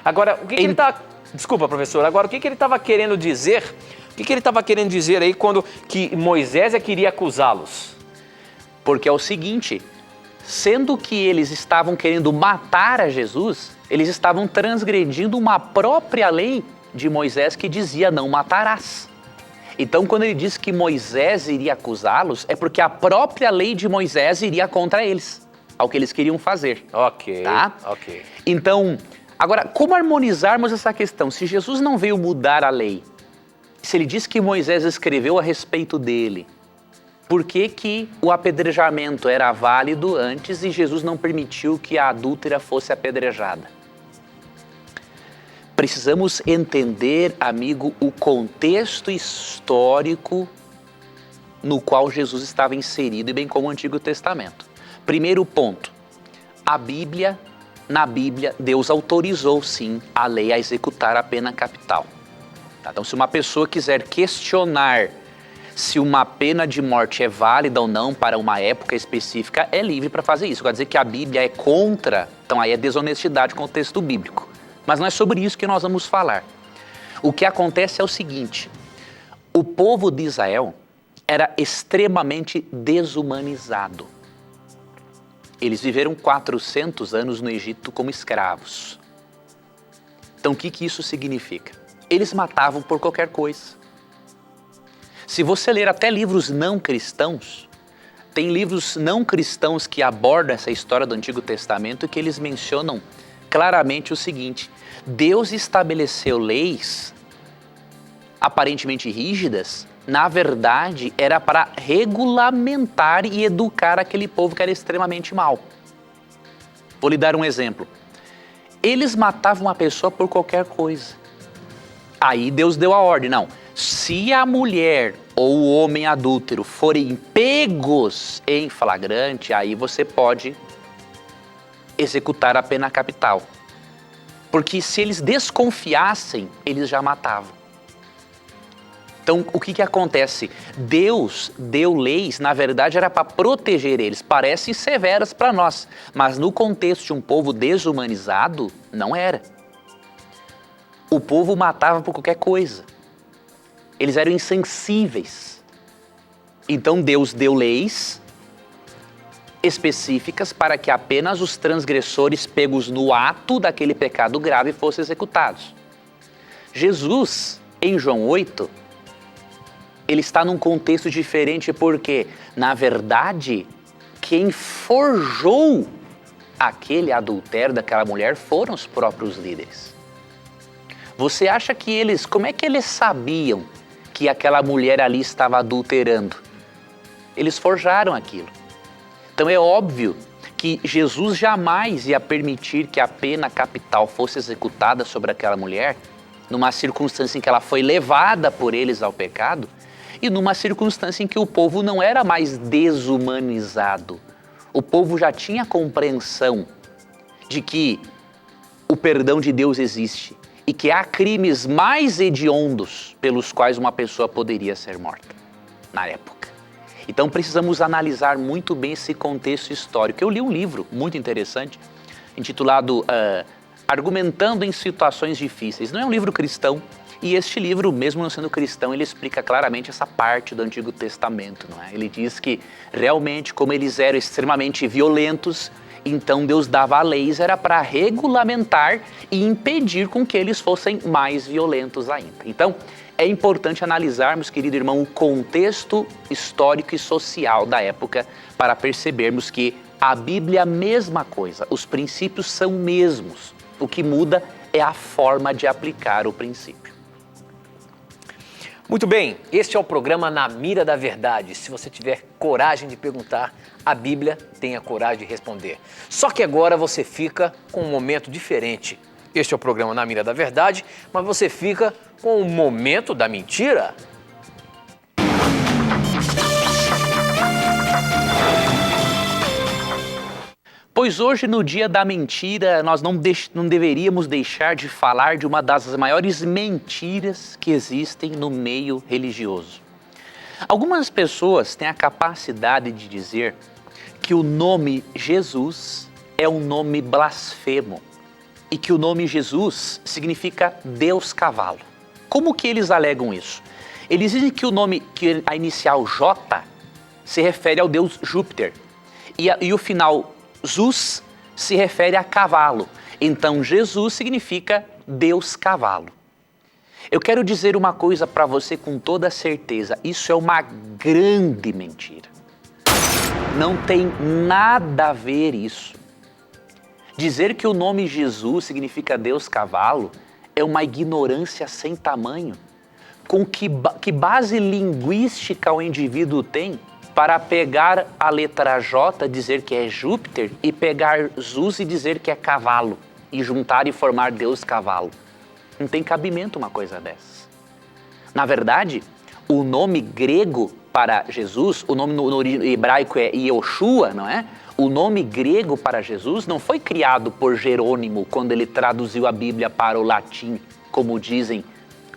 Agora, o que ele está... Desculpa, professor. Agora, o que ele estava querendo dizer? O que ele estava querendo dizer aí quando que Moisés queria acusá-los? Porque é o seguinte, sendo que eles estavam querendo matar a Jesus, eles estavam transgredindo uma própria lei de Moisés que dizia não matarás. Então, quando ele diz que Moisés iria acusá-los, é porque a própria lei de Moisés iria contra eles, ao que eles queriam fazer. Ok, tá? ok. Então, agora, como harmonizarmos essa questão? Se Jesus não veio mudar a lei, se ele diz que Moisés escreveu a respeito dele, por que que o apedrejamento era válido antes e Jesus não permitiu que a adúltera fosse apedrejada? Precisamos entender, amigo, o contexto histórico no qual Jesus estava inserido, e bem como o Antigo Testamento. Primeiro ponto, na Bíblia, Deus autorizou sim a lei a executar a pena capital. Então, se uma pessoa quiser questionar se uma pena de morte é válida ou não para uma época específica, é livre para fazer isso. Quer dizer que a Bíblia é contra, então aí é desonestidade com o texto bíblico. Mas não é sobre isso que nós vamos falar. O que acontece é o seguinte, o povo de Israel era extremamente desumanizado. Eles viveram 400 anos no Egito como escravos. Então o que isso significa? Eles matavam por qualquer coisa. Se você ler até livros não cristãos, tem livros não cristãos que abordam essa história do Antigo Testamento que eles mencionam claramente o seguinte: Deus estabeleceu leis aparentemente rígidas, na verdade era para regulamentar e educar aquele povo que era extremamente mau. Vou lhe dar um exemplo. Eles matavam uma pessoa por qualquer coisa. Aí Deus deu a ordem, não, se a mulher ou o homem adúltero forem pegos em flagrante, aí você pode executar a pena capital. Porque se eles desconfiassem, eles já matavam. Então, o que acontece? Deus deu leis, na verdade, era para proteger eles. Parecem severas para nós, mas no contexto de um povo desumanizado, não era. O povo matava por qualquer coisa. Eles eram insensíveis. Então, Deus deu leis específicas para que apenas os transgressores pegos no ato daquele pecado grave fossem executados. Jesus, em João 8, ele está num contexto diferente porque, na verdade, quem forjou aquele adultério daquela mulher foram os próprios líderes. Você acha que eles, como é que eles sabiam que aquela mulher ali estava adulterando? Eles forjaram aquilo. Então é óbvio que Jesus jamais ia permitir que a pena capital fosse executada sobre aquela mulher, numa circunstância em que ela foi levada por eles ao pecado, e numa circunstância em que o povo não era mais desumanizado. O povo já tinha compreensão de que o perdão de Deus existe e que há crimes mais hediondos pelos quais uma pessoa poderia ser morta na época. Então precisamos analisar muito bem esse contexto histórico. Eu li um livro muito interessante, intitulado Argumentando em Situações Difíceis. Não é um livro cristão, e este livro, mesmo não sendo cristão, ele explica claramente essa parte do Antigo Testamento, não é? Ele diz que realmente, como eles eram extremamente violentos, então Deus dava leis, era para regulamentar e impedir com que eles fossem mais violentos ainda. Então, é importante analisarmos, querido irmão, o contexto histórico e social da época para percebermos que a Bíblia é a mesma coisa, os princípios são mesmos. O que muda é a forma de aplicar o princípio. Muito bem, este é o programa Na Mira da Verdade. Se você tiver coragem de perguntar, a Bíblia tem a coragem de responder. Só que agora você fica com um momento diferente. Este é o programa Na Mira da Verdade, mas você fica com o momento da mentira. Pois hoje, no dia da mentira, nós não deveríamos deixar de falar de uma das maiores mentiras que existem no meio religioso. Algumas pessoas têm a capacidade de dizer que o nome Jesus é um nome blasfemo e que o nome Jesus significa Deus cavalo. Como que eles alegam isso? Eles dizem que o nome, que a inicial J, se refere ao deus Júpiter e o final Zus se refere a cavalo. Então Jesus significa Deus cavalo. Eu quero dizer uma coisa para você com toda certeza, isso é uma grande mentira. Não tem nada a ver isso. Dizer que o nome Jesus significa Deus cavalo é uma ignorância sem tamanho. Com que base linguística o indivíduo tem para pegar a letra J, dizer que é Júpiter, e pegar Zuz e dizer que é cavalo, e juntar e formar Deus cavalo? Não tem cabimento uma coisa dessas. Na verdade, o nome grego para Jesus, o nome no hebraico é Yoshua, não é? O nome grego para Jesus não foi criado por Jerônimo quando ele traduziu a Bíblia para o latim, como dizem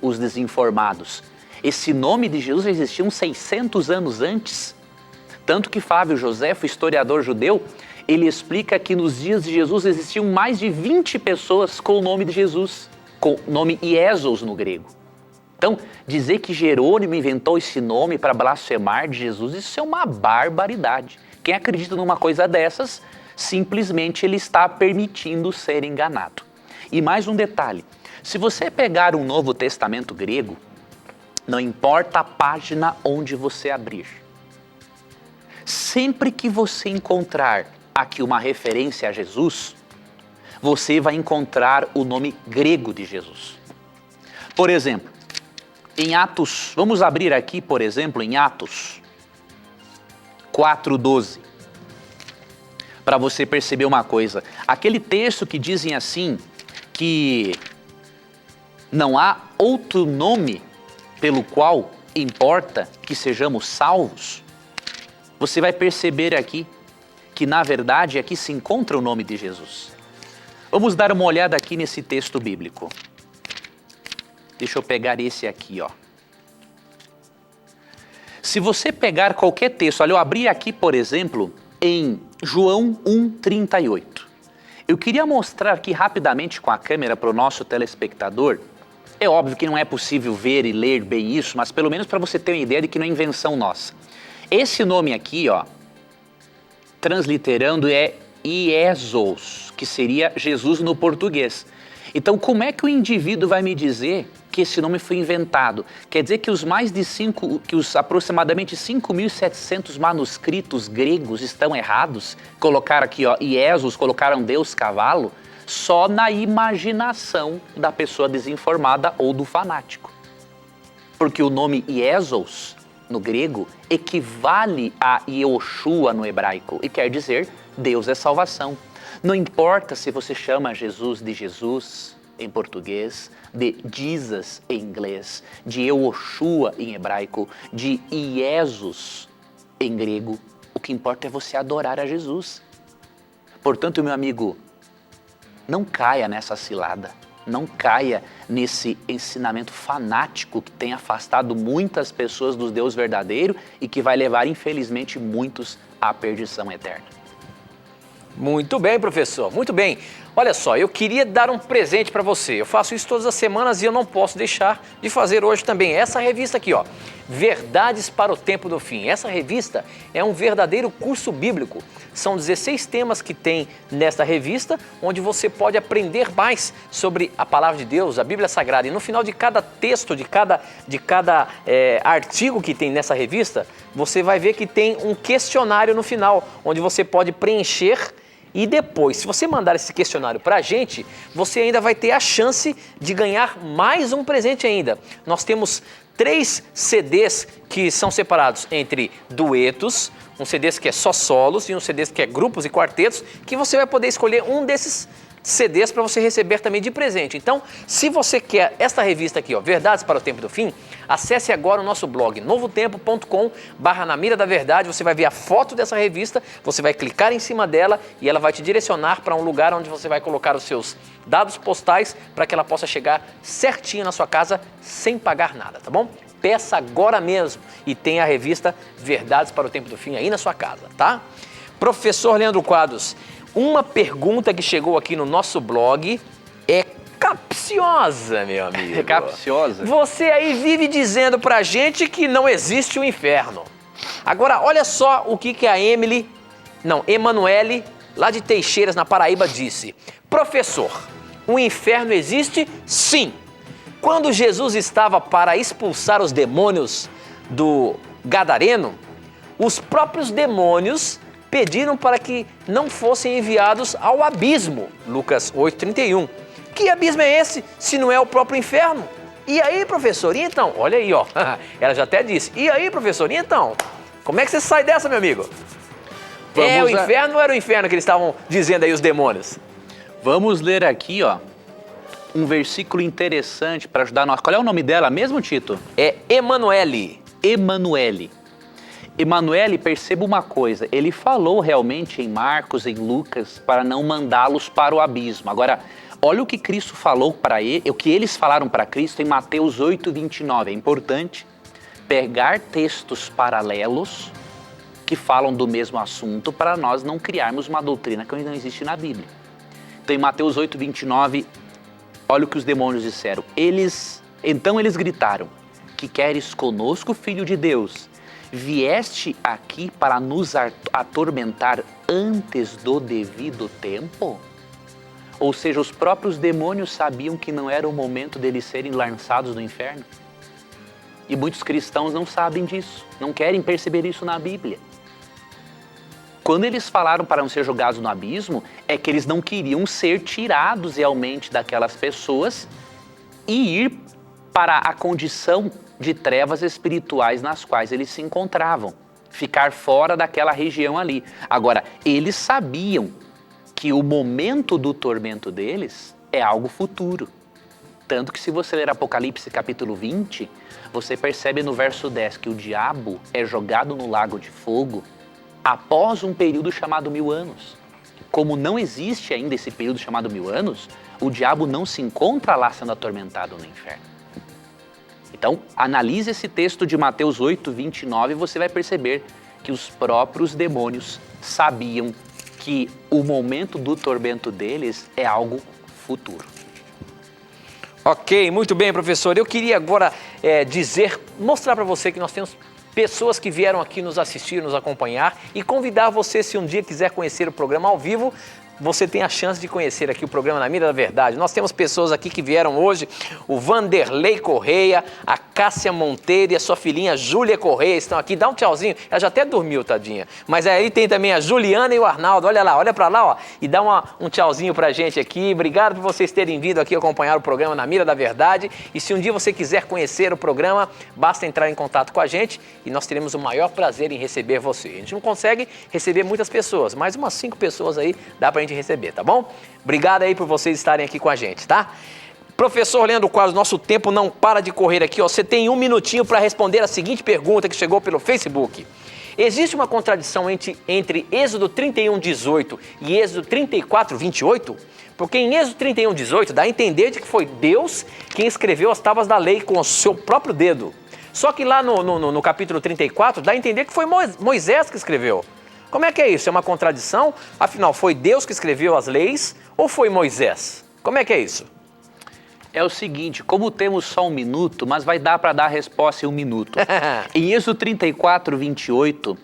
os desinformados. Esse nome de Jesus existia uns 600 anos antes. Tanto que Flávio Josefo, historiador judeu, ele explica que nos dias de Jesus existiam mais de 20 pessoas com o nome de Jesus, com o nome Iesos no grego. Então, dizer que Jerônimo inventou esse nome para blasfemar de Jesus, isso é uma barbaridade. Quem acredita numa coisa dessas, simplesmente ele está permitindo ser enganado. E mais um detalhe, se você pegar um Novo Testamento grego, Não importa a página onde você abrir. Sempre que você encontrar aqui uma referência a Jesus, você vai encontrar o nome grego de Jesus. Por exemplo, em Atos, vamos abrir aqui, por exemplo, em Atos 4:12, para você perceber uma coisa. Aquele texto que dizem assim, que não há outro nome pelo qual importa que sejamos salvos, você vai perceber aqui que, na verdade, aqui se encontra o nome de Jesus. Vamos dar uma olhada aqui nesse texto bíblico. Deixa eu pegar esse aqui, ó. Se você pegar qualquer texto, olha, eu abri aqui, por exemplo, em João 1:38. Eu queria mostrar aqui rapidamente com a câmera para o nosso telespectador. É óbvio que não é possível ver e ler bem isso, mas pelo menos para você ter uma ideia de que não é invenção nossa. Esse nome aqui, ó, transliterando, é Iesos, que seria Jesus no português. Então, como é que o indivíduo vai me dizer que esse nome foi inventado? Quer dizer que os aproximadamente 5.700 manuscritos gregos estão errados? Colocaram aqui, ó, Iesos, colocaram Deus cavalo? Só na imaginação da pessoa desinformada ou do fanático. Porque o nome Iesos, no grego, equivale a Yehoshua no hebraico e quer dizer Deus é salvação. Não importa se você chama Jesus de Jesus em português, de Jesus em inglês, de Yehoshua em hebraico, de Iesus em grego, o que importa é você adorar a Jesus. Portanto, meu amigo, não caia nessa cilada, não caia nesse ensinamento fanático que tem afastado muitas pessoas do Deus verdadeiro e que vai levar, infelizmente, muitos à perdição eterna. Muito bem, professor, muito bem. Olha só, eu queria dar um presente para você. Eu faço isso todas as semanas e eu não posso deixar de fazer hoje também. Essa revista aqui, ó, Verdades para o Tempo do Fim. Essa revista é um verdadeiro curso bíblico. São 16 temas que tem nesta revista, onde você pode aprender mais sobre a palavra de Deus, a Bíblia Sagrada. E no final de cada texto, de cada artigo que tem nessa revista, você vai ver que tem um questionário no final, onde você pode preencher. E depois, se você mandar esse questionário para a gente, você ainda vai ter a chance de ganhar mais um presente ainda. Nós temos 3 CDs que são separados entre duetos, um CD que é só solos e um CD que é grupos e quartetos, que você vai poder escolher um desses CDs para você receber também de presente. Então, se você quer esta revista aqui, ó, Verdades para o Tempo do Fim, acesse agora o nosso blog novotempo.com/na mira da verdade. Você vai ver a foto dessa revista, você vai clicar em cima dela e ela vai te direcionar para um lugar onde você vai colocar os seus dados postais para que ela possa chegar certinho na sua casa sem pagar nada, tá bom? Peça agora mesmo e tenha a revista Verdades para o Tempo do Fim aí na sua casa, tá? Professor Leandro Quadros, uma pergunta que chegou aqui no nosso blog é capciosa, meu amigo. É capciosa? Você aí vive dizendo pra gente que não existe o inferno. Agora, olha só o que a Emanuele, lá de Teixeiras, na Paraíba, disse. Professor, o inferno existe? Sim. Quando Jesus estava para expulsar os demônios do Gadareno, os próprios demônios pediram para que não fossem enviados ao abismo, Lucas 8:31. Que abismo é esse, se não é o próprio inferno? E aí, professor, e então? Olha aí, ó, ela já até disse. E aí, professor, e então? Como é que você sai dessa, meu amigo? É o inferno ou era o inferno que eles estavam dizendo aí, os demônios? Vamos ler aqui, ó, um versículo interessante para ajudar nós. Qual é o nome dela mesmo, Tito? É Emanuele. Emanuele. Emanuele, perceba uma coisa, ele falou realmente em Marcos, em Lucas, para não mandá-los para o abismo. Agora, olha o que Cristo falou para ele, o que eles falaram para Cristo em Mateus 8:29. É importante pegar textos paralelos que falam do mesmo assunto para nós não criarmos uma doutrina que não existe na Bíblia. Então, em Mateus 8:29, olha o que os demônios disseram. Então eles gritaram: que queres conosco, filho de Deus? Vieste aqui para nos atormentar antes do devido tempo? Ou seja, os próprios demônios sabiam que não era o momento deles serem lançados no inferno? E muitos cristãos não sabem disso, não querem perceber isso na Bíblia. Quando eles falaram para não ser jogados no abismo, é que eles não queriam ser tirados realmente daquelas pessoas e ir para a condição de trevas espirituais nas quais eles se encontravam. Ficar fora daquela região ali. Agora, eles sabiam que o momento do tormento deles é algo futuro. Tanto que se você ler Apocalipse capítulo 20, você percebe no verso 10 que o diabo é jogado no lago de fogo após um período chamado 1000 anos. Como não existe ainda esse período chamado 1000 anos, o diabo não se encontra lá sendo atormentado no inferno. Então, analise esse texto de Mateus 8, 29 e você vai perceber que os próprios demônios sabiam que o momento do tormento deles é algo futuro. Ok, muito bem, professor. Eu queria agora mostrar para você que nós temos pessoas que vieram aqui nos assistir, nos acompanhar e convidar você, se um dia quiser conhecer o programa ao vivo, você tem a chance de conhecer aqui o programa Na Mira da Verdade. Nós temos pessoas aqui que vieram hoje, o Vanderlei Correia, a Cássia Monteiro e a sua filhinha Júlia Correia estão aqui. Dá um tchauzinho, ela já até dormiu, tadinha. Mas aí tem também a Juliana e o Arnaldo, olha lá, olha pra lá, ó, e dá um tchauzinho pra gente aqui. Obrigado por vocês terem vindo aqui acompanhar o programa Na Mira da Verdade. E se um dia você quiser conhecer o programa, basta entrar em contato com a gente e nós teremos o maior prazer em receber você. A gente não consegue receber muitas pessoas, mas umas 5 pessoas aí dá pra gente receber, tá bom? Obrigado aí por vocês estarem aqui com a gente, tá? Professor Leandro Quadros, nosso tempo não para de correr aqui, ó. Você tem 1 minutinho para responder a seguinte pergunta que chegou pelo Facebook. Existe uma contradição entre Êxodo 31:18 e Êxodo 34:28? Porque em Êxodo 31:18 dá a entender de que foi Deus quem escreveu as tábuas da lei com o seu próprio dedo. Só que lá no capítulo 34 dá a entender que foi Moisés que escreveu. Como é que é isso? É uma contradição? Afinal, foi Deus que escreveu as leis ou foi Moisés? Como é que é isso? É o seguinte, como temos só 1 minuto, mas vai dar para dar a resposta em 1 minuto. Em Êxodo 34:28,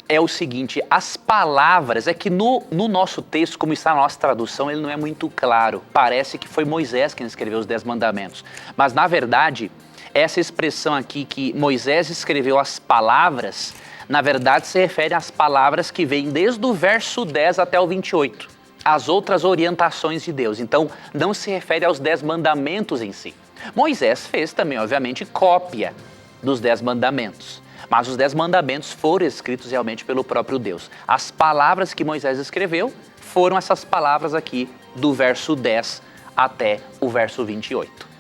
é o seguinte, as palavras, é que no nosso texto, como está na nossa tradução, ele não é muito claro. Parece que foi Moisés quem escreveu os 10 mandamentos. Mas, na verdade, essa expressão aqui que Moisés escreveu as palavras, na verdade se refere às palavras que vêm desde o verso 10 até o 28. As outras orientações de Deus. Então, não se refere aos 10 mandamentos em si. Moisés fez também, obviamente, cópia dos 10 mandamentos. Mas os 10 mandamentos foram escritos realmente pelo próprio Deus. As palavras que Moisés escreveu foram essas palavras aqui do verso 10 até o verso 28.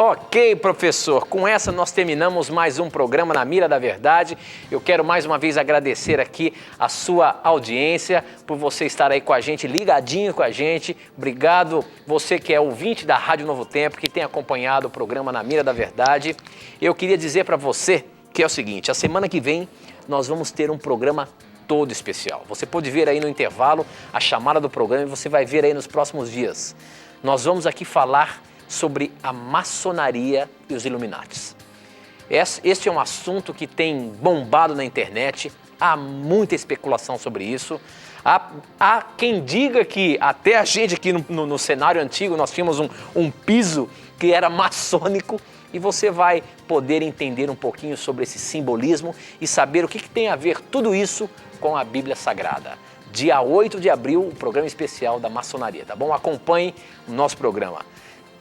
Ok, professor, com essa nós terminamos mais um programa Na Mira da Verdade. Eu quero mais uma vez agradecer aqui a sua audiência, por você estar aí com a gente, ligadinho com a gente. Obrigado você que é ouvinte da Rádio Novo Tempo, que tem acompanhado o programa Na Mira da Verdade. Eu queria dizer para você que é o seguinte, a semana que vem nós vamos ter um programa todo especial. Você pode ver aí no intervalo a chamada do programa e você vai ver aí nos próximos dias. Nós vamos aqui falar sobre a maçonaria e os Illuminatis. Este é um assunto que tem bombado na internet, há muita especulação sobre isso. Há quem diga que até a gente aqui no cenário antigo nós tínhamos um piso que era maçônico e você vai poder entender um pouquinho sobre esse simbolismo e saber o que tem a ver tudo isso com a Bíblia Sagrada. Dia 8 de abril, o programa especial da maçonaria, tá bom? Acompanhe o nosso programa.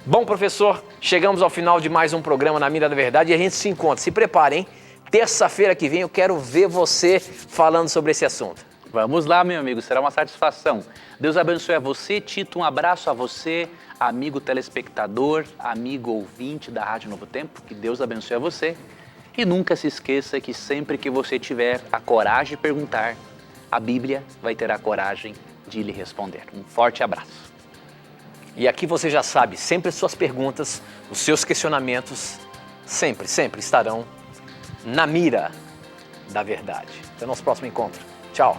Bom, professor, chegamos ao final de mais um programa Na Mira da Verdade e a gente se encontra. Se preparem, hein? Terça-feira que vem eu quero ver você falando sobre esse assunto. Vamos lá, meu amigo, será uma satisfação. Deus abençoe a você, Tito, um abraço a você, amigo telespectador, amigo ouvinte da Rádio Novo Tempo, que Deus abençoe a você. E nunca se esqueça que sempre que você tiver a coragem de perguntar, a Bíblia vai ter a coragem de lhe responder. Um forte abraço. E aqui você já sabe, sempre as suas perguntas, os seus questionamentos, sempre estarão na mira da verdade. Até o nosso próximo encontro. Tchau.